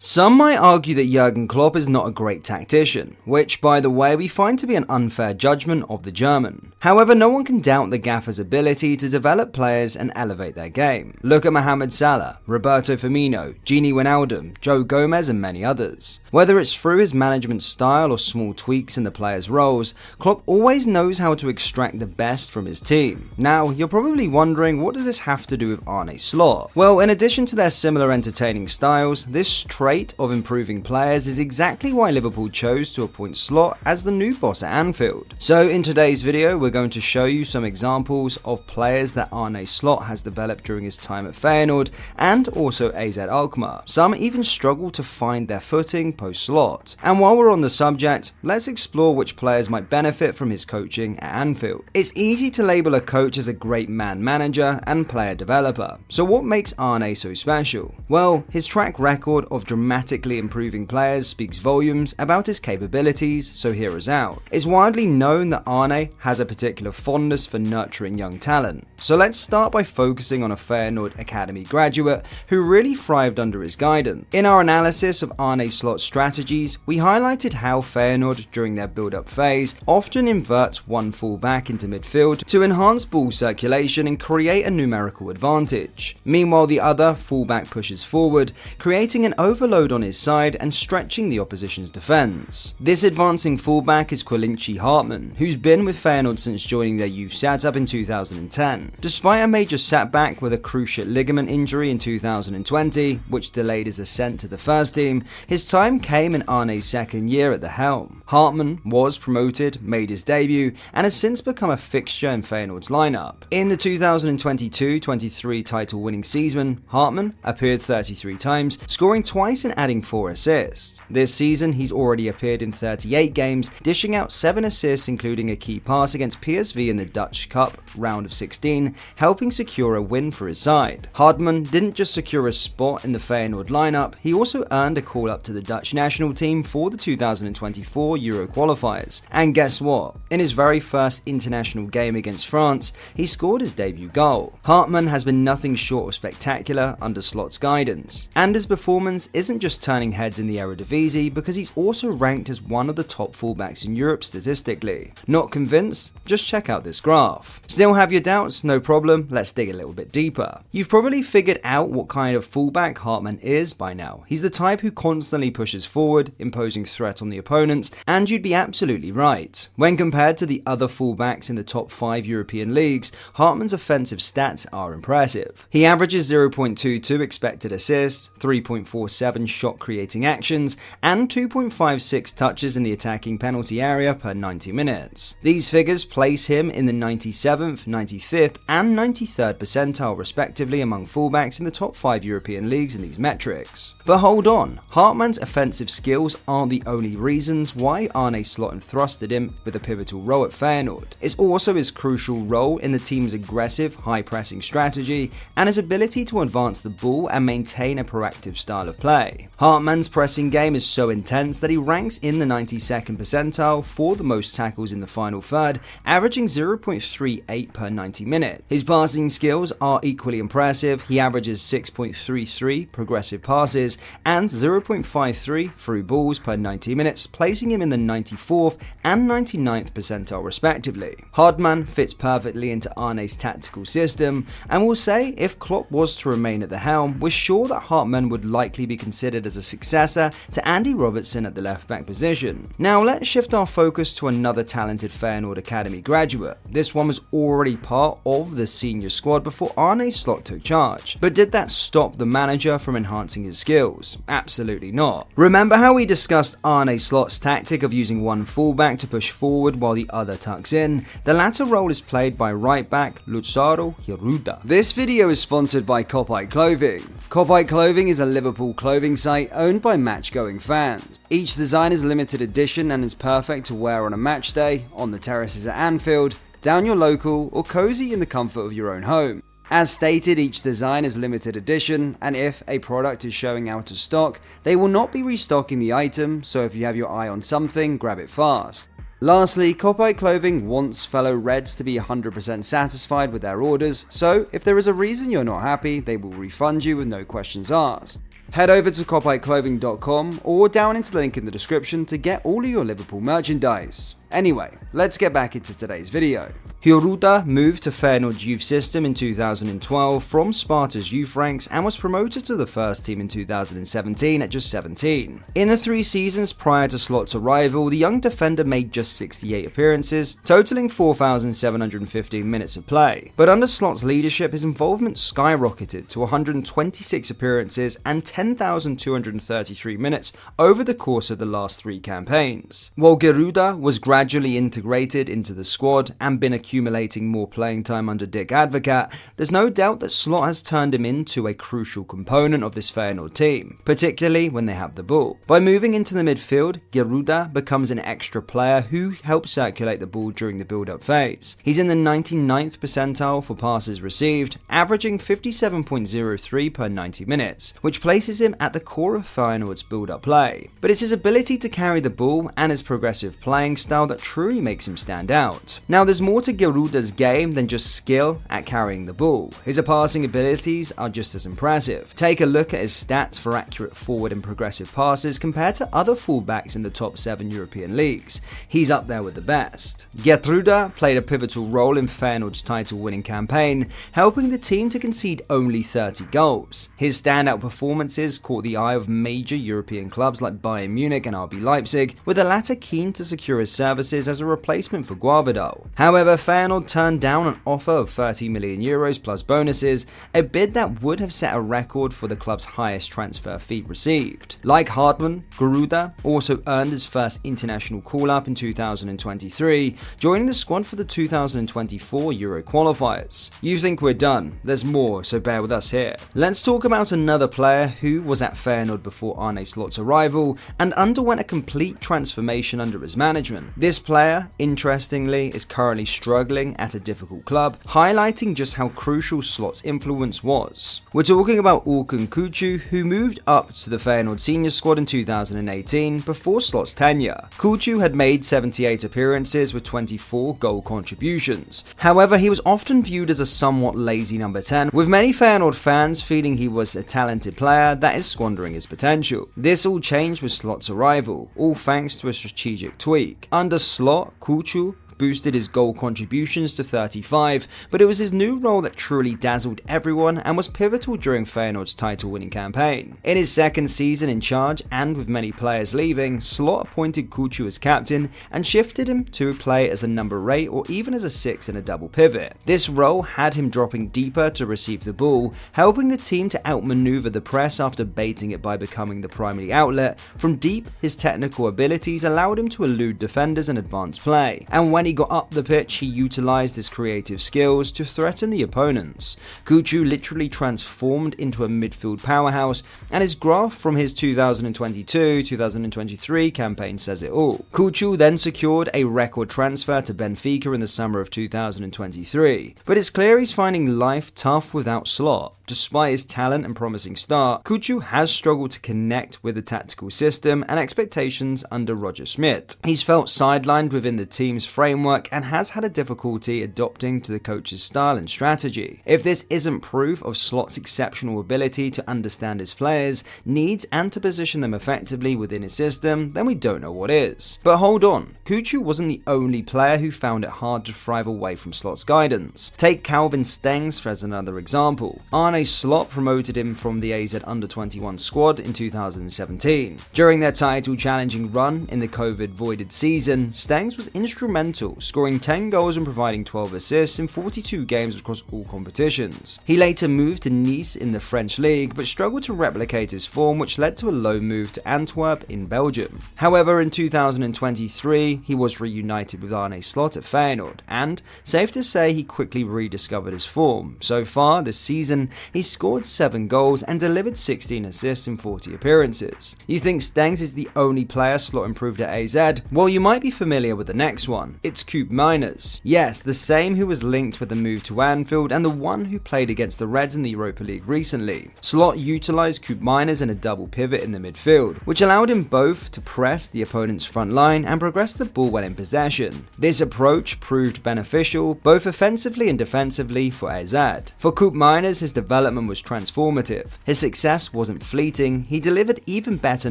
Some might argue that Jurgen Klopp is not a great tactician, which, by the way, we find to be an unfair judgment of the German. However, no one can doubt the gaffer's ability to develop players and elevate their game. Look at Mohamed Salah, Roberto Firmino, Gini Wijnaldum, Joe Gomez and many others. Whether it's through his management style or small tweaks in the players' roles, Klopp always knows how to extract the best from his team. Now, you're probably wondering, what does this have to do with Arne Slot? Well, in addition to their similar entertaining styles, this trait of improving players is exactly why Liverpool chose to appoint Slot as the new boss at Anfield. So in today's video, we're going to show you some examples of players that Arne Slot has developed during his time at Feyenoord and also AZ Alkmaar. Some even struggle to find their footing post-Slot. And while we're on the subject, let's explore which players might benefit from his coaching at Anfield. It's easy to label a coach as a great man manager and player developer. So what makes Arne so special? Well, his track record of dramatically improving players speaks volumes about his capabilities, so hear us out. It's widely known that Arne has a particular fondness for nurturing young talent. So let's start by focusing on a Feyenoord Academy graduate who really thrived under his guidance. In our analysis of Arne Slot's strategies, we highlighted how Feyenoord during their build-up phase often inverts one fullback into midfield to enhance ball circulation and create a numerical advantage. Meanwhile, the other fullback pushes forward, creating an overload on his side and stretching the opposition's defence. This advancing fullback is Quinci Hartman, who's been with Feyenoord since joining their youth setup in 2010. Despite a major setback with a cruciate ligament injury in 2020, which delayed his ascent to the first team, his time came in Arne's second year at the helm. Hartman was promoted, made his debut, and has since become a fixture in Feyenoord's lineup. In the 2022-23 title-winning season, Hartman appeared 33 times, scoring twice and adding 4 assists. This season, he's already appeared in 38 games, dishing out 7 assists including a key pass against PSV in the Dutch Cup round of 16, helping secure a win for his side. Hartman didn't just secure a spot in the Feyenoord lineup, he also earned a call-up to the Dutch national team for the 2024 Euro qualifiers. And guess what? In his very first international game against France, he scored his debut goal. Hartman has been nothing short of spectacular under Slot's guidance, and his performance isn't just turning heads in the Eredivisie because he's also ranked as one of the top fullbacks in Europe statistically. Not convinced? Just check out this graph. Still have your doubts? No problem, let's dig a little bit deeper. You've probably figured out what kind of fullback Hartman is by now. He's the type who constantly pushes forward, imposing threat on the opponents, and you'd be absolutely right. When compared to the other fullbacks in the top 5 European leagues, Hartman's offensive stats are impressive. He averages 0.22 expected assists, 3.47 shot creating actions, and 2.56 touches in the attacking penalty area per 90 minutes. These figures place him in the 97th, 95th, and 93rd percentile respectively among fullbacks in the top 5 European leagues in these metrics. But hold on, Hartman's offensive skills aren't the only reasons why Arne Slot entrusted him with a pivotal role at Feyenoord. It's also his crucial role in the team's aggressive, high-pressing strategy and his ability to advance the ball and maintain a proactive style of play. Hartman's pressing game is so intense that he ranks in the 92nd percentile for the most tackles in the final third, averaging 0.38 per 90 minutes. His passing skills are equally impressive. He averages 6.33 progressive passes and 0.53 through balls per 90 minutes, placing him in the 94th and 99th percentile respectively. Hartman fits perfectly into Arne's tactical system, and we'll say if Klopp was to remain at the helm, we're sure that Hartman would likely be considered as a successor to Andy Robertson at the left-back position. Now let's shift our focus to another talented Feyenoord Academy graduate. This one was already part of the senior squad before Arne Slot took charge. But did that stop the manager from enhancing his skills? Absolutely not. Remember how we discussed Arne Slot's tactic of using one fullback to push forward while the other tucks in? The latter role is played by right-back Lutsharel Geertruida. This video is sponsored by Clothing. Clothing is a Liverpool clothing site owned by match-going fans. Each design is limited edition and is perfect to wear on a match day, on the terraces at Anfield, down your local, or cozy in the comfort of your own home. As stated, each design is limited edition, and if a product is showing out of stock, they will not be restocking the item, so if you have your eye on something, grab it fast. Lastly, Clothing wants fellow Reds to be 100% satisfied with their orders, so if there is a reason you're not happy, they will refund you with no questions asked. Head over to copyclothing.com or down into the link in the description to get all of your Liverpool merchandise. Anyway, let's get back into today's video. Geertruida moved to Feyenoord's youth system in 2012 from Sparta's youth ranks and was promoted to the first team in 2017 at just 17. In the 3 seasons prior to Slot's arrival, the young defender made just 68 appearances, totaling 4,715 minutes of play. But under Slot's leadership, his involvement skyrocketed to 126 appearances and 10,233 minutes over the course of the last 3 campaigns. While Geertruida was gradually integrated into the squad and been accumulating more playing time under Dick Advocaat, there's no doubt that Slot has turned him into a crucial component of this Feyenoord team, particularly when they have the ball. By moving into the midfield, Geertruida becomes an extra player who helps circulate the ball during the build-up phase. He's in the 99th percentile for passes received, averaging 57.03 per 90 minutes, which places him at the core of Feyenoord's build-up play. But it's his ability to carry the ball and his progressive playing style that truly makes him stand out. Now, there's more to Geertruida's game than just skill at carrying the ball. His passing abilities are just as impressive. Take a look at his stats for accurate forward and progressive passes compared to other fullbacks in the top 7 European leagues. He's up there with the best. Geertruida played a pivotal role in Feyenoord's title-winning campaign, helping the team to concede only 30 goals. His standout performances caught the eye of major European clubs like Bayern Munich and RB Leipzig, with the latter keen to secure his services as a replacement for Guardado. However, Feyenoord turned down an offer of €30 million plus bonuses, a bid that would have set a record for the club's highest transfer fee received. Like Hartman, Geertruida also earned his first international call-up in 2023, joining the squad for the 2024 Euro qualifiers. You think we're done? There's more, so bear with us here. Let's talk about another player who was at Feyenoord before Arne Slot's arrival and underwent a complete transformation under his management. This player, interestingly, is currently struggling at a difficult club, highlighting just how crucial Slot's influence was. We're talking about Orkun Kökçü, who moved up to the Feyenoord senior squad in 2018 before Slot's tenure. Kökçü had made 78 appearances with 24 goal contributions. However, he was often viewed as a somewhat lazy number 10, with many Feyenoord fans feeling he was a talented player that is squandering his potential. This all changed with Slot's arrival, all thanks to a strategic tweak. Under Slot, Kökçü boosted his goal contributions to 35, but it was his new role that truly dazzled everyone and was pivotal during Feyenoord's title-winning campaign. In his second season in charge, and with many players leaving, Slot appointed Kökçü as captain and shifted him to play as a number 8 or even as a 6 in a double pivot. This role had him dropping deeper to receive the ball, helping the team to outmaneuver the press after baiting it by becoming the primary outlet. From deep, his technical abilities allowed him to elude defenders and advance play, and when he got up the pitch, he utilised his creative skills to threaten the opponents. Kökçü literally transformed into a midfield powerhouse, and his graph from his 2022-2023 campaign says it all. Kökçü then secured a record transfer to Benfica in the summer of 2023, but it's clear he's finding life tough without Slot. Despite his talent and promising start, Kökçü has struggled to connect with the tactical system and expectations under Roger Schmidt. He's felt sidelined within the team's framework and has had a difficulty adopting to the coach's style and strategy. If this isn't proof of Slot's exceptional ability to understand his players' needs and to position them effectively within his system, then we don't know what is. But hold on, Kökçü wasn't the only player who found it hard to thrive away from Slot's guidance. Take Calvin Stengs as another example. Arne Slot promoted him from the AZ Under-21 squad in 2017. During their title-challenging run in the COVID-voided season, Stengs was instrumental, scoring 10 goals and providing 12 assists in 42 games across all competitions. He later moved to Nice in the French league, but struggled to replicate his form, which led to a loan move to Antwerp in Belgium. However, in 2023, he was reunited with Arne Slot at Feyenoord, and, safe to say, he quickly rediscovered his form. So far this season, he scored 7 goals and delivered 16 assists in 40 appearances. You think Stengs is the only player Slot improved at AZ? Well, you might be familiar with the next one. It's Koop Meiners. Yes, the same who was linked with the move to Anfield and the one who played against the Reds in the Europa League recently. Slot utilised Koop Meiners in a double pivot in the midfield, which allowed him both to press the opponent's front line and progress the ball when in possession. This approach proved beneficial both offensively and defensively for AZ. For Koop Meiners, his development development was transformative. His success wasn't fleeting, he delivered even better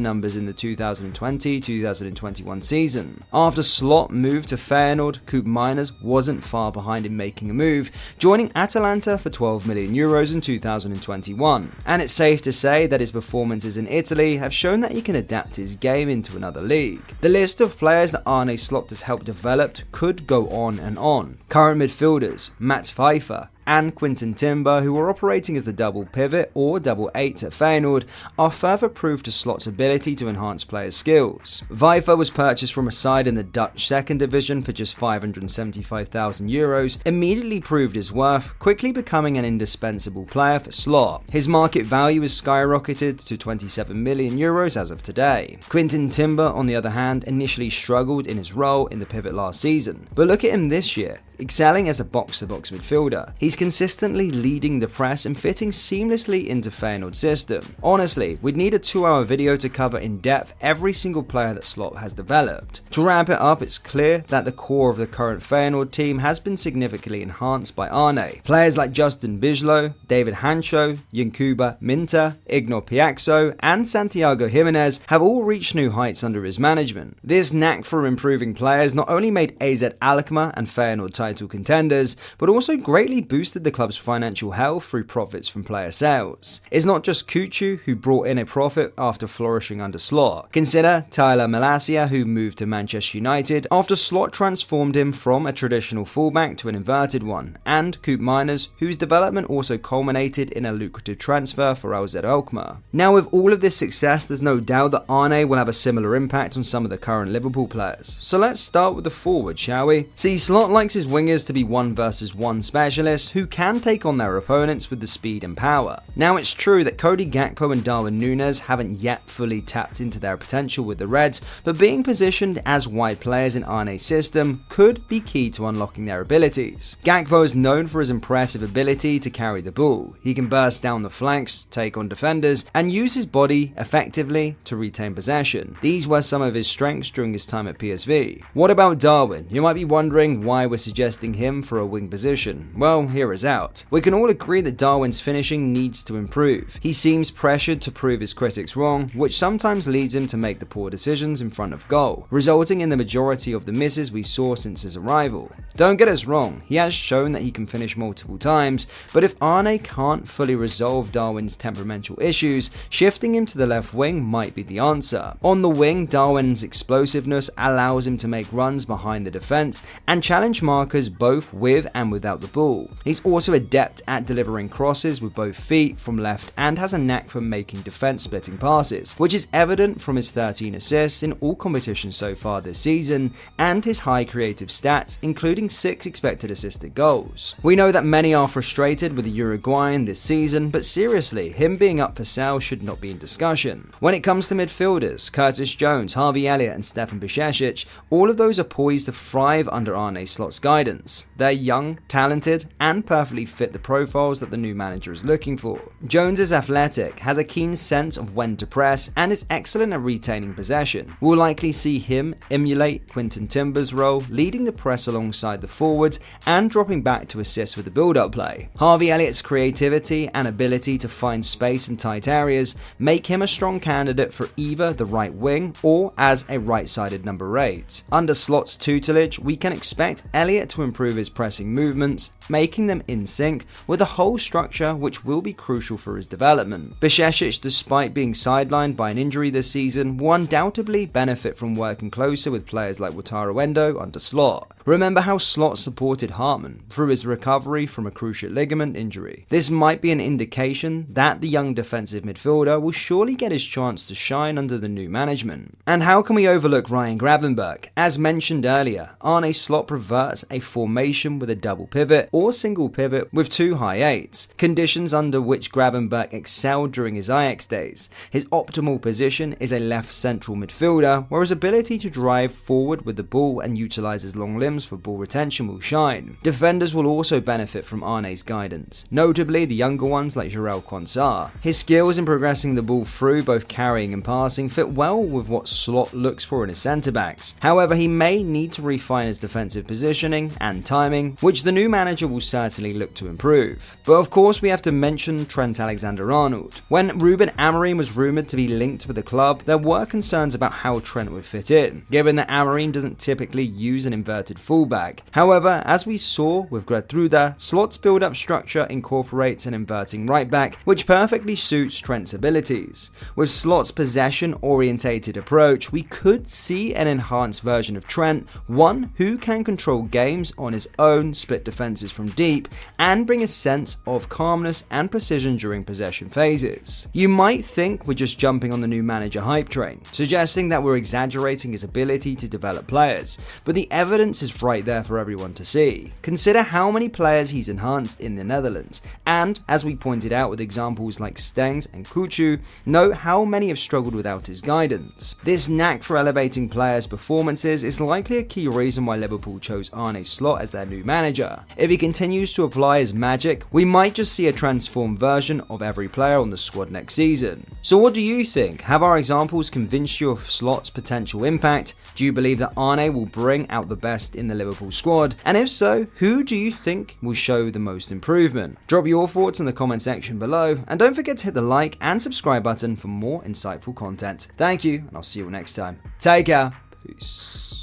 numbers in the 2020-2021 season. After Slot moved to Feyenoord, Kökçü wasn't far behind in making a move, joining Atalanta for €12 million in 2021. And it's safe to say that his performances in Italy have shown that he can adapt his game into another league. The list of players that Arne Slot has helped develop could go on and on. Current midfielders, Mats Pfeiffer and Quinten Timber, who are operating as the double pivot or double 8 at Feyenoord, are further proof to Slot's ability to enhance players' skills. Pfeiffer was purchased from a side in the Dutch second division for just €575,000, immediately proved his worth, quickly becoming an indispensable player for Slot. His market value has skyrocketed to €27 million as of today. Quinten Timber, on the other hand, initially struggled in his role in the pivot last season, but look at him this year, excelling as a box-to-box midfielder. He's consistently leading the press and fitting seamlessly into Feyenoord's system. Honestly, we'd need a 2-hour video to cover in depth every single player that Slot has developed. To wrap it up, it's clear that the core of the current Feyenoord team has been significantly enhanced by Arne. Players like Justin Bijlow, David Hancho, Yankuba Minta, Ignor Piaxo, and Santiago Jimenez have all reached new heights under his management. This knack for improving players not only made AZ Alkmaar and Feyenoord title contenders, but also greatly boosted the club's financial health through profits from player sales. It's not just Kökçü who brought in a profit after flourishing under Slot. Consider Tyler Malacia, who moved to Manchester United after Slot transformed him from a traditional fullback to an inverted one, and Kökçü, whose development also culminated in a lucrative transfer for AZ Alkmaar. Now, with all of this success, there's no doubt that Arne will have a similar impact on some of the current Liverpool players. So let's start with the forward, shall we? See, Slot likes his wingers to be 1-versus-1 specialists who can take on their opponents with the speed and power. Now, it's true that Cody Gakpo and Darwin Núñez haven't yet fully tapped into their potential with the Reds, but being positioned as wide players in Arne's system could be key to unlocking their abilities. Gakpo is known for his impressive ability to carry the ball. He can burst down the flanks, take on defenders, and use his body effectively to retain possession. These were some of his strengths during his time at PSV. What about Darwin? You might be wondering why we're suggesting him for a wing position. Well, hear us out. We can all agree that Darwin's finishing needs to improve. He seems pressured to prove his critics wrong, which sometimes leads him to make the poor decisions in front of goal, resulting in the majority of the misses we saw since his arrival. Don't get us wrong, he has shown that he can finish multiple times, but if Arne can't fully resolve Darwin's temperamental issues, shifting him to the left wing might be the answer. On the wing, Darwin's explosiveness allows him to make runs behind the defense and challenge markers both with and without the ball. He's also adept at delivering crosses with both feet from left and has a knack for making defense-splitting passes, which is evident from his 13 assists in all competitions so far this season and his high creative stats, including 6 expected assisted goals. We know that many are frustrated with the Uruguayan this season, but seriously, him being up for sale should not be in discussion. When it comes to midfielders, Curtis Jones, Harvey Elliott and Stefan Bajcetic, all of those are poised to thrive under Arne Slot's guidance. They're young, talented, and perfectly fit the profiles that the new manager is looking for. Jones is athletic, has a keen sense of when to press, and is excellent at retaining possession. We'll likely see him emulate Quinten Timber's role, leading the press alongside the forwards and dropping back to assist with the build-up play. Harvey Elliott's creativity and ability to find space in tight areas make him a strong candidate for either the right wing or as a right-sided number 8. Under Slot's tutelage, we can expect Elliott to improve his pressing movements, making them in sync with the whole structure, which will be crucial for his development. Bajcetic, despite being sidelined by an injury this season, will undoubtedly benefit from working closer with players like Wataru Endo under Slot. Remember how Slot supported Hartman through his recovery from a cruciate ligament injury. This might be an indication that the young defensive midfielder will surely get his chance to shine under the new management. And how can we overlook Ryan Gravenberch? As mentioned earlier, Arne Slot prefers a formation with a double pivot or single pivot with 2 high 8s, conditions under which Gravenberch excelled during his Ajax days. His optimal position is a left central midfielder, where his ability to drive forward with the ball and utilize his long limbs for ball retention will shine. Defenders will also benefit from Arne's guidance, notably the younger ones like Jurgen. His skills in progressing the ball through both carrying and passing fit well with what Slot looks for in his centre-backs. However, he may need to refine his defensive positioning positioning and timing, which the new manager will certainly look to improve. But of course we have to mention Trent Alexander-Arnold. When Ruben Amorim was rumoured to be linked with the club, there were concerns about how Trent would fit in, given that Amorim doesn't typically use an inverted fullback. However, as we saw with Geertruida, Slot's build-up structure incorporates an inverting right back, which perfectly suits Trent's abilities. With Slot's possession-orientated approach, we could see an enhanced version of Trent, one who can control games on his own, split defences from deep, and bring a sense of calmness and precision during possession phases. You might think we're just jumping on the new manager hype train, suggesting that we're exaggerating his ability to develop players, but the evidence is right there for everyone to see. Consider how many players he's enhanced in the Netherlands, and as we pointed out with examples like Stengs and Kökçü, note how many have struggled without his guidance. This knack for elevating players' performances is likely a key reason why Liverpool chose Arne Slot as their new manager. If he continues to apply his magic, we might just see a transformed version of every player on the squad next season. So what do you think? Have our examples convinced you of Slot's potential impact? Do you believe that Arne will bring out the best in the Liverpool squad? And if so, who do you think will show the most improvement? Drop your thoughts in the comment section below, and don't forget to hit the like and subscribe button for more insightful content. Thank you, and I'll see you all next time. Take care. Peace.